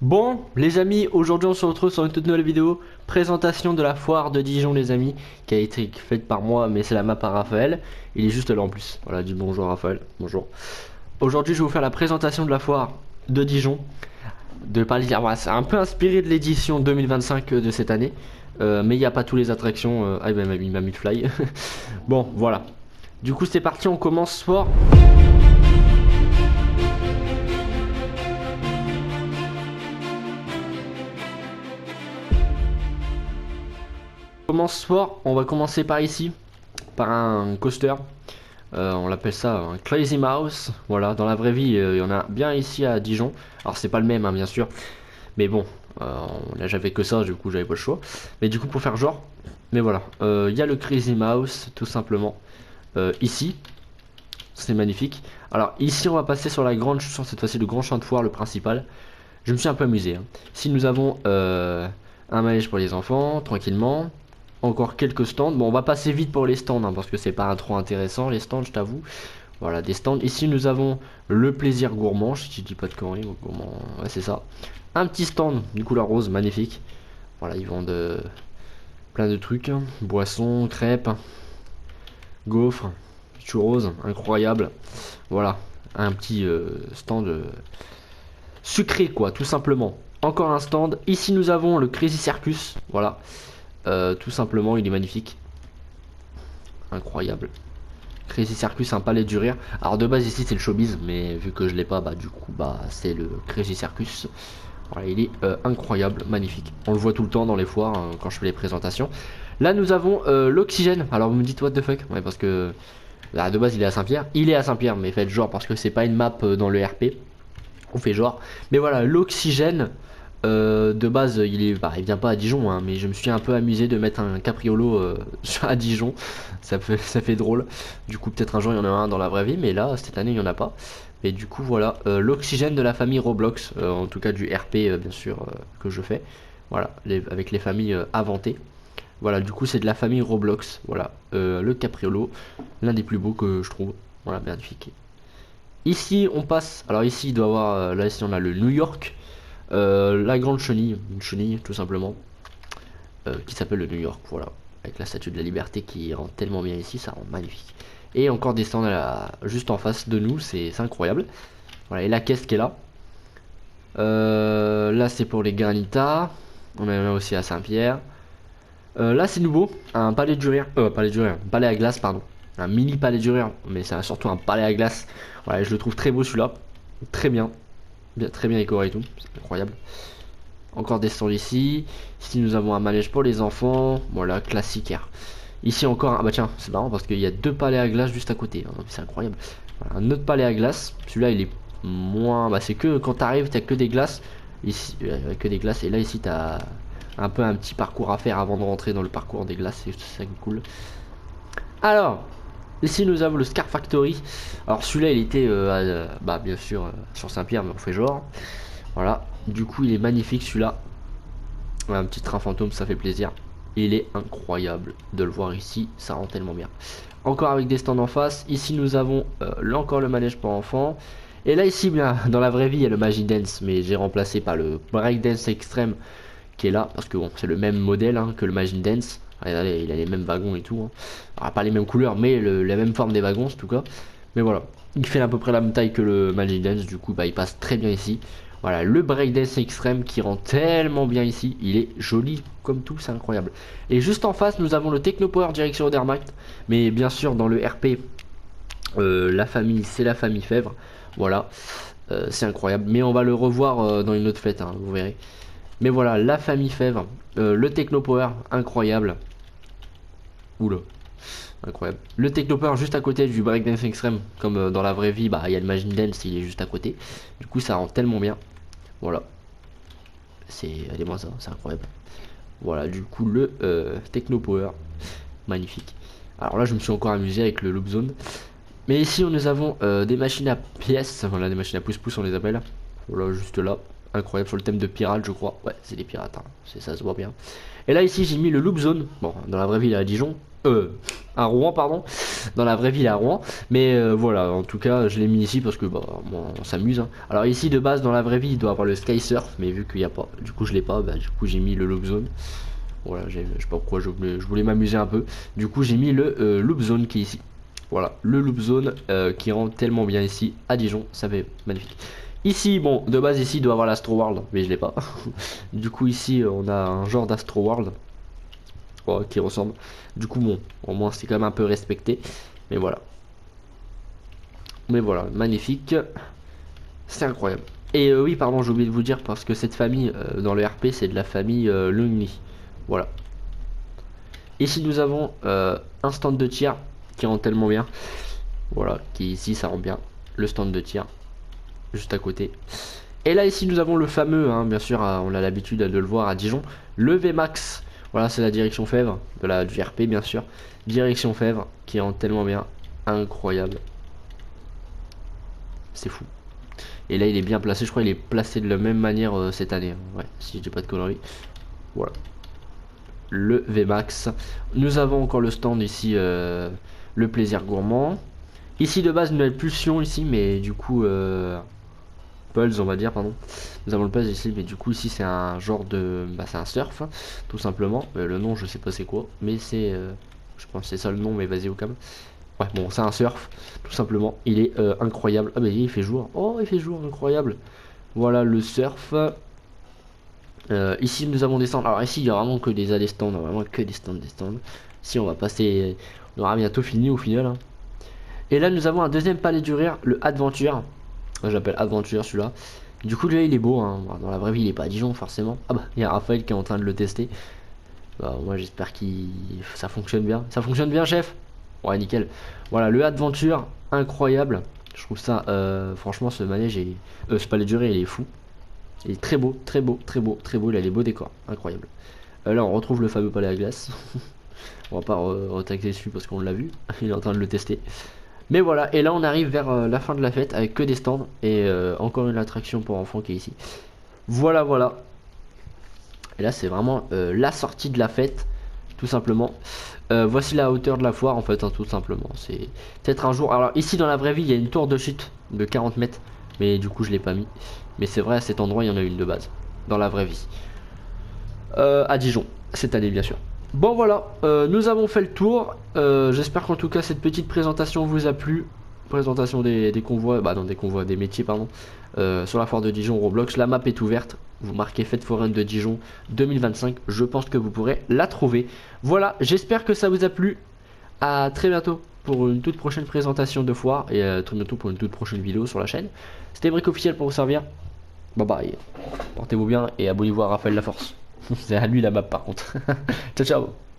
Bon, les amis, aujourd'hui on se retrouve sur une toute nouvelle vidéo. Présentation de la foire de Dijon, les amis, qui a été faite par moi, mais c'est la map à Raphaël. Il est juste là en plus. Voilà, du bonjour Raphaël, bonjour. Aujourd'hui, je vais vous faire la présentation de la foire de Dijon. De pas le dire, voilà, c'est un peu inspiré de l'édition 2025 de cette année. Mais il n'y a pas tous les attractions. Ah, il m'a mis le fly. Bon, voilà. Du coup, c'est parti, on commence fort. Commence fort, on va commencer par ici, par un coaster. On l'appelle ça un Crazy Mouse. Voilà, dans la vraie vie, il y en a bien ici à Dijon. Alors c'est pas le même, hein, bien sûr, mais bon, là j'avais que ça, du coup j'avais pas le choix. Mais du coup pour faire genre, mais voilà, il y a le Crazy Mouse, tout simplement. Ici, c'est magnifique. Alors ici on va passer sur la grande, sur cette fois-ci le grand champ de foire, le principal. Je me suis un peu amusé, hein. Ici nous avons un manège pour les enfants, tranquillement. Encore quelques stands. Bon, on va passer vite pour les stands, hein, parce que c'est pas trop intéressant les stands, je t'avoue. Voilà, des stands. Ici, nous avons le plaisir gourmand. Si je dis pas de conneries, gourmand, ouais, c'est ça. Un petit stand du couleur rose, magnifique. Voilà, ils vendent plein de trucs, hein. Boissons, crêpes, gaufres, churros, incroyable. Voilà, un petit stand sucré, quoi, tout simplement. Encore un stand. Ici, nous avons le Crazy Circus. Voilà. Tout simplement, il est magnifique. Incroyable. Crazy Circus, un palais du rire. Alors de base ici c'est le showbiz, mais vu que je l'ai pas, bah du coup bah c'est le Crazy Circus. Voilà, il est incroyable, magnifique. On le voit tout le temps dans les foires quand je fais les présentations. Là nous avons l'oxygène. Alors vous me dites what the fuck? Ouais, parce que là, de base il est à Saint-Pierre. Il est à Saint-Pierre, mais faites genre parce que c'est pas une map dans le RP. On fait genre. Mais voilà, l'oxygène. De base, il vient pas à Dijon, hein, mais je me suis un peu amusé de mettre un capriolo à Dijon. Ça fait drôle. Du coup, peut-être un jour il y en a un dans la vraie vie, mais là, cette année, il n'y en a pas. Et du coup, voilà, l'oxygène de la famille Roblox, en tout cas du RP, bien sûr, que je fais. Voilà, avec les familles inventées. Voilà, du coup, c'est de la famille Roblox. Voilà, le capriolo, l'un des plus beaux que je trouve. Voilà, magnifique. Ici, on passe. Alors, ici, il doit y avoir. Là, ici, on a le New York. La grande chenille, une chenille tout simplement, qui s'appelle le New York, voilà, avec la statue de la liberté qui rend tellement bien ici, ça rend magnifique. Et encore des stands juste en face de nous, c'est incroyable. Voilà, et la caisse qui est là. Là c'est pour les Granitas, on en a aussi à Saint-Pierre. Là c'est nouveau, un palais du rire, un palais à glace, pardon. Un mini palais du rire, mais c'est surtout un palais à glace. Voilà, je le trouve très beau celui-là, très bien. Très bien décoré et tout, c'est incroyable. Encore des stands ici. Ici nous avons un manège pour les enfants. Voilà, classique. Ici encore ah bah tiens, c'est marrant parce qu'il y a deux palais à glace juste à côté, hein. C'est incroyable. Voilà, un autre palais à glace. Celui-là il est moins. Bah c'est que quand t'arrives, t'as que des glaces. Ici, que des glaces. Et là ici t'as un peu un petit parcours à faire avant de rentrer dans le parcours des glaces. C'est ça qui est cool. Alors, ici nous avons le Scar Factory. Alors celui-là il était bah bien sûr sur Saint-Pierre, mais on fait genre. Voilà, du coup il est magnifique celui-là. Un petit train fantôme, ça fait plaisir. Il est incroyable de le voir ici, ça rend tellement bien. Encore avec des stands en face. Ici nous avons là encore le manège pour enfants. Et là ici bien dans la vraie vie il y a le Magic Dance, mais j'ai remplacé par le Break Dance Extreme qui est là parce que bon c'est le même modèle hein, que le Magic Dance. Regardez, il a les mêmes wagons et tout, hein. Alors, pas les mêmes couleurs, mais la même forme des wagons en tout cas. Mais voilà, il fait à peu près la même taille que le Magic Dance, du coup bah, il passe très bien ici. Voilà, le Breakdance Extreme qui rend tellement bien ici. Il est joli comme tout, c'est incroyable. Et juste en face, nous avons le Technopower direction Odermatt. Mais bien sûr, dans le RP, la famille, c'est la famille Fèvre. Voilà, c'est incroyable. Mais on va le revoir dans une autre fête, hein, vous verrez. Mais voilà, la famille Fèvre, le Technopower, incroyable. Oula, incroyable. Le Technopower juste à côté du Breakdance Extreme. Comme dans la vraie vie, bah il y a le Magic Dance, il est juste à côté. Du coup, ça rend tellement bien. Voilà, regardez-moi ça, c'est incroyable. Voilà, du coup le Techno Power, magnifique. Alors là je me suis encore amusé avec le Loop Zone. Mais ici nous avons des machines à pièces, voilà des machines à pouce-pouce on les appelle. Voilà juste là, incroyable sur le thème de pirates je crois. Ouais c'est des pirates, hein. Ça se voit bien. Et là ici j'ai mis le Loop Zone, bon dans la vraie vie il est à Dijon. à Rouen, pardon. Dans la vraie ville à Rouen. Mais voilà, en tout cas, je l'ai mis ici parce que bah, on s'amuse. Hein. Alors ici, de base, dans la vraie vie, il doit avoir le Sky Surf, mais vu qu'il n'y a pas, du coup, je l'ai pas. Bah, du coup, j'ai mis le Loop Zone. Voilà, je sais pas pourquoi je voulais m'amuser un peu. Du coup, j'ai mis le Loop Zone qui est ici. Voilà, le Loop Zone qui rend tellement bien ici à Dijon. Ça fait magnifique. Ici, bon, de base, ici, il doit avoir l'Astro World, mais je l'ai pas. Du coup, ici, on a un genre d'Astro World. Ouais, qui ressemble. Du coup, bon, au moins c'est quand même un peu respecté. Mais voilà. Mais voilà, magnifique. C'est incroyable. Et oui, pardon, j'ai oublié de vous dire parce que cette famille dans le RP, c'est de la famille Lungni. Voilà. Ici, nous avons un stand de tir qui rend tellement bien. Voilà, qui ici, ça rend bien. Le stand de tir, juste à côté. Et là, ici, nous avons le fameux, hein, bien sûr, on a l'habitude de le voir à Dijon, le VMAX. Voilà, c'est la direction Fèvre, du RP, bien sûr. Direction Fèvre, qui rend tellement bien. Incroyable. C'est fou. Et là, il est bien placé. Je crois qu'il est placé de la même manière cette année. Hein. Ouais, si je dis pas de conneries. Voilà. Le VMAX. Nous avons encore le stand ici, le plaisir gourmand. Ici, de base, une nouvelle pulsion ici, mais du coup... Pulse on va dire, pardon. Nous avons le Pulse ici, mais du coup ici c'est un genre de... Bah c'est un surf, hein, tout simplement. Le nom je sais pas c'est quoi, mais c'est... je pense que c'est ça le nom, mais vas-y au calme. Ouais bon c'est un surf, tout simplement. Il est incroyable. Ah bah il fait jour. Oh il fait jour, incroyable. Voilà le surf. Ici nous avons des stands. Alors ici il y a vraiment que des allées stands, vraiment que des stands, des stands. Ici on va passer... On aura bientôt fini au final. Hein. Et là nous avons un deuxième palais du rire, le Adventure. J'appelle Aventure celui-là. Du coup, lui, il est beau. Hein. Dans la vraie vie, il est pas à Dijon, forcément. Ah bah, il y a Raphaël qui est en train de le tester. Bah, moi, j'espère que ça fonctionne bien. Ça fonctionne bien, chef? Ouais, nickel. Voilà, le Adventure, incroyable. Je trouve ça, franchement, ce manège est... ce palais duré, il est fou. Il est très beau, très beau, très beau, très beau. Il a les beaux décors, incroyable. Là, on retrouve le fameux palais à glace. On va pas retaxer dessus parce qu'on l'a vu. Il est en train de le tester. Mais voilà, et là on arrive vers la fin de la fête avec que des stands et encore une attraction pour enfants qui est ici. Voilà, voilà. Et là c'est vraiment la sortie de la fête, tout simplement. Voici la hauteur de la foire en fait, hein, tout simplement. C'est peut-être un jour. Alors ici dans la vraie vie il y a une tour de chute de 40 mètres, mais du coup je l'ai pas mis. Mais c'est vrai à cet endroit il y en a une de base, dans la vraie vie. À Dijon, cette année bien sûr. Bon voilà, nous avons fait le tour. J'espère qu'en tout cas cette petite présentation vous a plu. Présentation des convois, bah non des convois, des métiers pardon. Sur la foire de Dijon Roblox, la map est ouverte. Vous marquez Fête foraine de Dijon 2025. Je pense que vous pourrez la trouver. Voilà, j'espère que ça vous a plu. À très bientôt pour une toute prochaine présentation de foire et très bientôt pour une toute prochaine vidéo sur la chaîne. C'était Brick Officiel pour vous servir. Bye bye. Portez-vous bien et abonnez-vous à Raphaël Laforce. C'est à lui la map par contre. Ciao ciao.